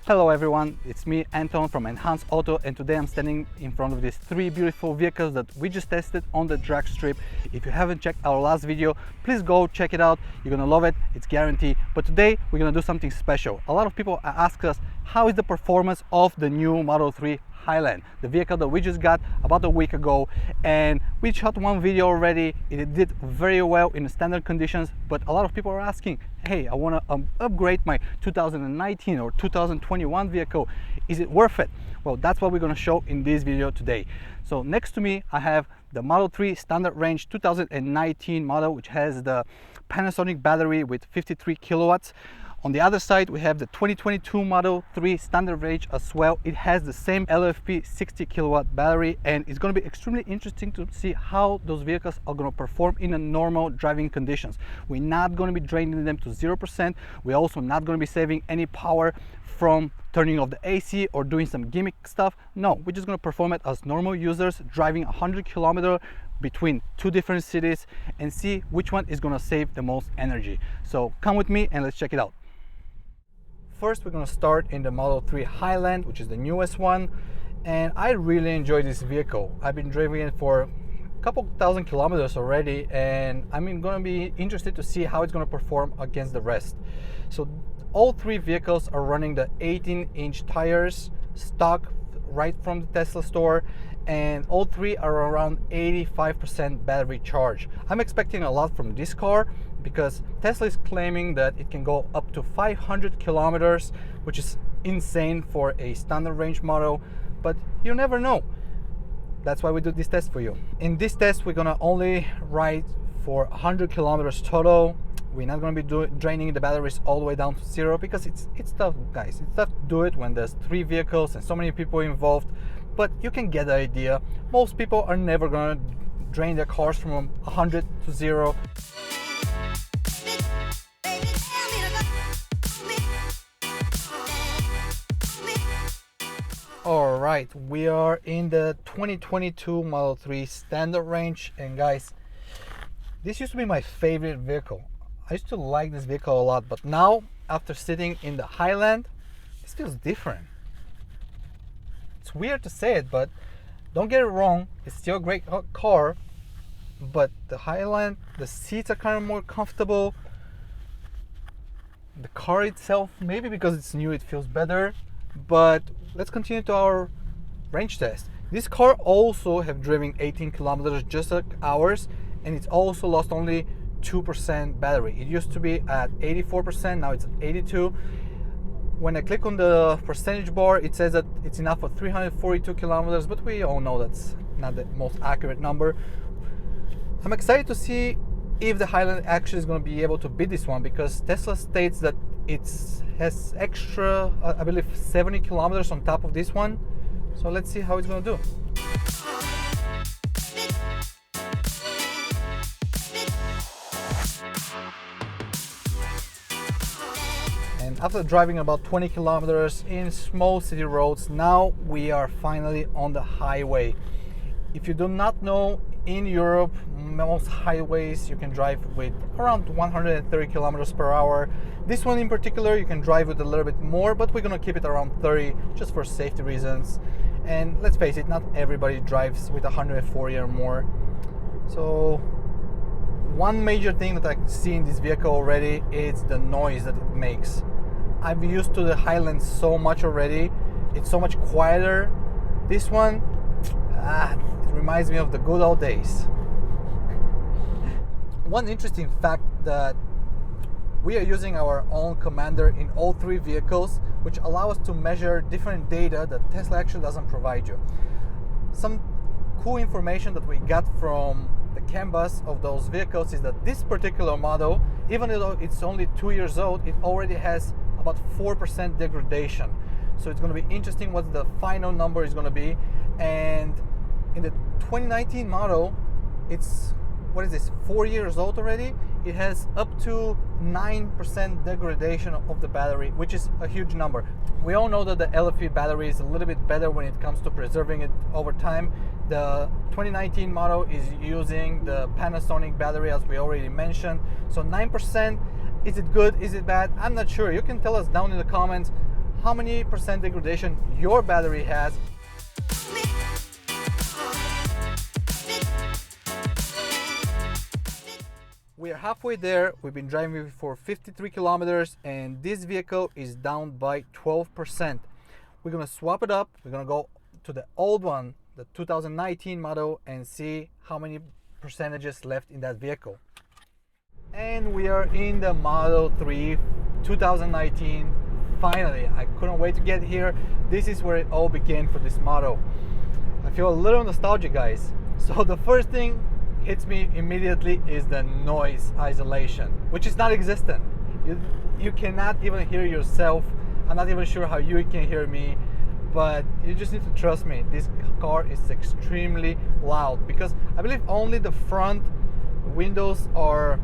Hello everyone, it's me Anton from Enhanced Auto, and today I'm standing in front of these three beautiful vehicles that we just tested on the drag strip. If you haven't checked our last video, please go check it out. You're gonna love it, it's guaranteed. But today we're gonna do something special. A lot of people ask us, how is the performance of the new Model 3 Highland, the vehicle that we just got about a week ago, and we shot one video already. It did very well in standard conditions, but a lot of people are asking, hey, I want to upgrade my 2019 or 2021 vehicle. Is it worth it? Well, that's what we're going to show in this video today. So next to me I have the Model 3 standard range 2019 model, which has the Panasonic battery with 53 kilowatts. On the other side, we have the 2022 Model 3 standard range as well. It has the same LFP 60 kilowatt battery, and it's going to be extremely interesting to see how those vehicles are going to perform in a normal driving conditions. We're not going to be draining them to 0%. We're also not going to be saving any power from turning off the AC or doing some gimmick stuff. No, we're just going to perform it as normal users driving 100 kilometers between two different cities and see which one is going to save the most energy. So come with me and let's check it out. First, we're going to start in the Model 3 Highland, which is the newest one, and I really enjoy this vehicle. I've been driving it for a couple thousand kilometers already, and I'm going to be interested to see how it's going to perform against the rest. So all three vehicles are running the 18-inch tires, stock right from the Tesla store, and all three are around 85% battery charge. I'm expecting a lot from this car because Tesla is claiming that it can go up to 500 kilometers, which is insane for a standard range model, but you never know. That's why we do this test for you. In this test, we're gonna only ride for 100 kilometers total. We're not gonna be draining the batteries all the way down to zero because it's tough, guys. It's tough to do it when there's three vehicles and so many people involved, but you can get the idea. Most people are never gonna drain their cars from 100 to zero. All right, we are in the 2022 Model 3 standard range, and guys, this used to be my favorite vehicle. I used to like this vehicle a lot, but now after sitting in the Highland, this feels different. It's weird to say it, but don't get it wrong, it's still a great car, but the Highland, the seats are kind of more comfortable. The car itself, maybe because it's new, it feels better. But let's continue to our range test. This car also have driven 18 kilometers just like ours, and it's also lost only 2% battery. It used to be at 84%, now it's at 82. When I click on the percentage bar, it says that it's enough for 342 kilometers, but we all know that's not the most accurate number. I'm excited to see if the Highland actually is going to be able to beat this one, because Tesla states that it has extra, I believe, 70 kilometers on top of this one. So let's see how it's going to do. And after driving about 20 kilometers in small city roads, now we are finally on the highway. If you do not know, in Europe, most highways you can drive with around 130 kilometers per hour. This one in particular, you can drive with a little bit more, but we're gonna keep it around 30 just for safety reasons. And let's face it, not everybody drives with 140 or more. So one major thing that I see in this vehicle already is the noise that it makes. I'm used to the Highland so much already. It's so much quieter. This one, it reminds me of the good old days. One interesting fact that we are using our own commander in all three vehicles, which allow us to measure different data that Tesla actually doesn't provide you. Some cool information that we got from the CAN bus of those vehicles is that this particular model, even though it's only 2 years old, it already has about 4% degradation. So it's going to be interesting what the final number is going to be. And in the 2019 model, it's, what is this, 4 years old already? It has up to 9% degradation of the battery, which is a huge number. We all know that the LFP battery is a little bit better when it comes to preserving it over time. The 2019 model is using the Panasonic battery, as we already mentioned. So 9%, is it good? Is it bad? I'm not sure. You can tell us down in the comments how many percent degradation your battery has. We are halfway there. We've been driving for 53 kilometers and this vehicle is down by 12%. We're gonna swap it up. We're gonna go to the old one, the 2019 model, and see how many percentages left in that vehicle. And we are in the Model 3 2019. Finally, I couldn't wait to get here. This is where it all began for this model. I feel a little nostalgic, guys. So the first thing hits me immediately is the noise isolation, which is not existent. You cannot even hear yourself. I'm not even sure how you can hear me, but you just need to trust me. This car is extremely loud because I believe only the front windows are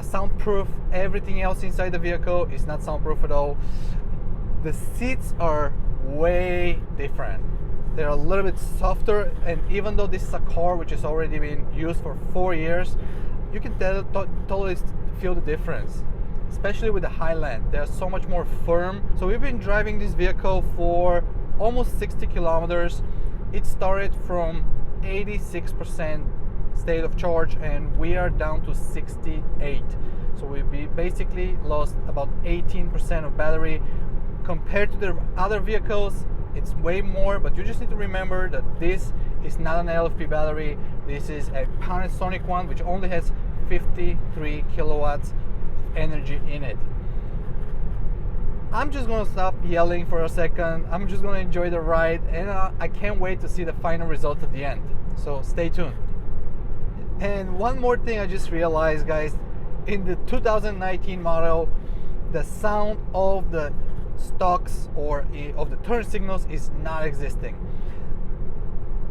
soundproof. Everything else inside the vehicle is not soundproof at all. The seats are way different. They're a little bit softer, and even though this is a car which has already been used for 4 years, you can totally feel the difference, especially with the Highland. They're so much more firm. So we've been driving this vehicle for almost 60 kilometers. It started from 86% state of charge and we are down to 68. So we basically lost about 18% of battery. Compared to the other vehicles, it's way more, but you just need to remember that this is not an LFP battery. This is a Panasonic one, which only has 53 kilowatts of energy in it. I'm just gonna stop yelling for a second. I'm just gonna enjoy the ride, and I can't wait to see the final result at the end. So stay tuned. And one more thing I just realized, guys, in the 2019 model, the sound of the stocks or of the turn signals is not existing.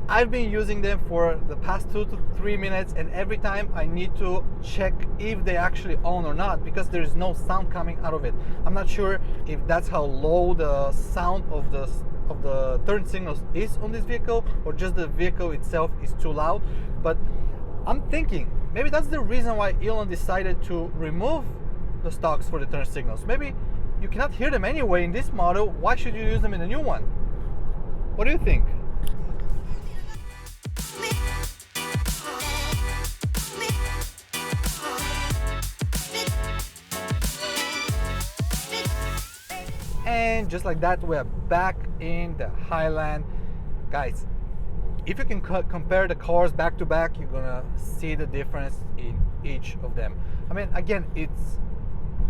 I've been using them for the past 2 to 3 minutes, and every time I need to check if they actually on or not because there is no sound coming out of it. I'm not sure if that's how low the sound of the turn signals is on this vehicle or just the vehicle itself is too loud, but I'm thinking maybe that's the reason why Elon decided to remove the stocks for the turn signals. Maybe you cannot hear them anyway in this model. Why should you use them in the new one? What do you think? And just like that, we are back in the Highland. Guys, if you can compare the cars back to back, you're gonna see the difference in each of them. I mean, again,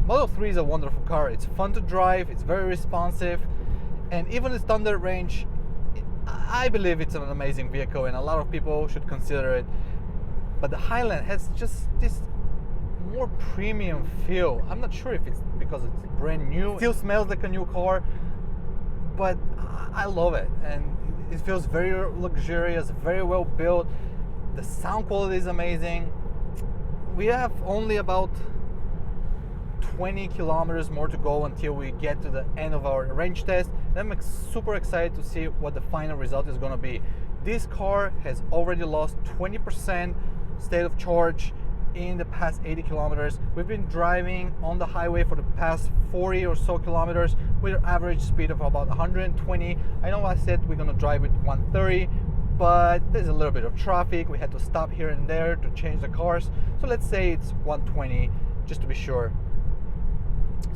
Model 3 is a wonderful car. It's fun to drive, it's very responsive, and even the standard range, I believe it's an amazing vehicle and a lot of people should consider it. But the Highland has just this more premium feel. I'm not sure if it's because it's brand new. It still smells like a new car, but I love it, and it feels very luxurious, very well built. The sound quality is amazing. We have only about 20 kilometers more to go until we get to the end of our range test, and I'm super excited to see what the final result is going to be. This car has already lost 20% state of charge in the past 80 kilometers. We've been driving on the highway for the past 40 or so kilometers with an average speed of about 120. I know I said we're going to drive with 130, but there's a little bit of traffic. We had to stop here and there to change the cars, so let's say it's 120 just to be sure.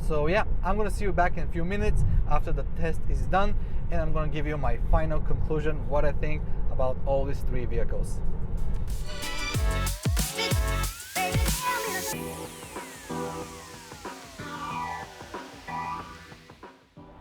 So yeah, I'm gonna see you back in a few minutes after the test is done, and I'm gonna give you my final conclusion, what I think about all these three vehicles.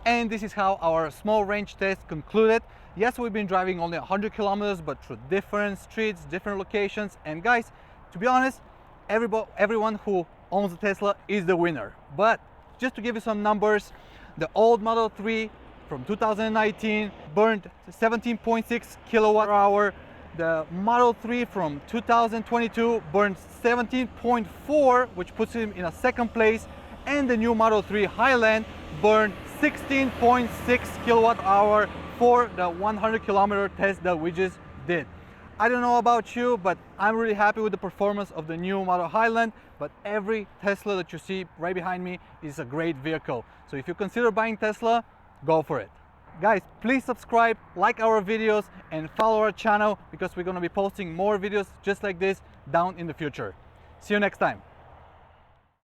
And this is how our small range test concluded. Yes, we've been driving only 100 kilometers, but through different streets, different locations. And guys, to be honest, everyone who owns a Tesla is the winner. But just to give you some numbers, the old Model 3 from 2019 burned 17.6 kilowatt hour. The Model 3 from 2022 burned 17.4, which puts him in a second place. And the new Model 3 Highland burned 16.6 kilowatt hour for the 100 kilometer test that we just did. I don't know about you, but I'm really happy with the performance of the new Model Highland. But every Tesla that you see right behind me is a great vehicle. So if you consider buying Tesla, go for it. Guys, please subscribe, like our videos, and follow our channel because we're gonna be posting more videos just like this down in the future. See you next time.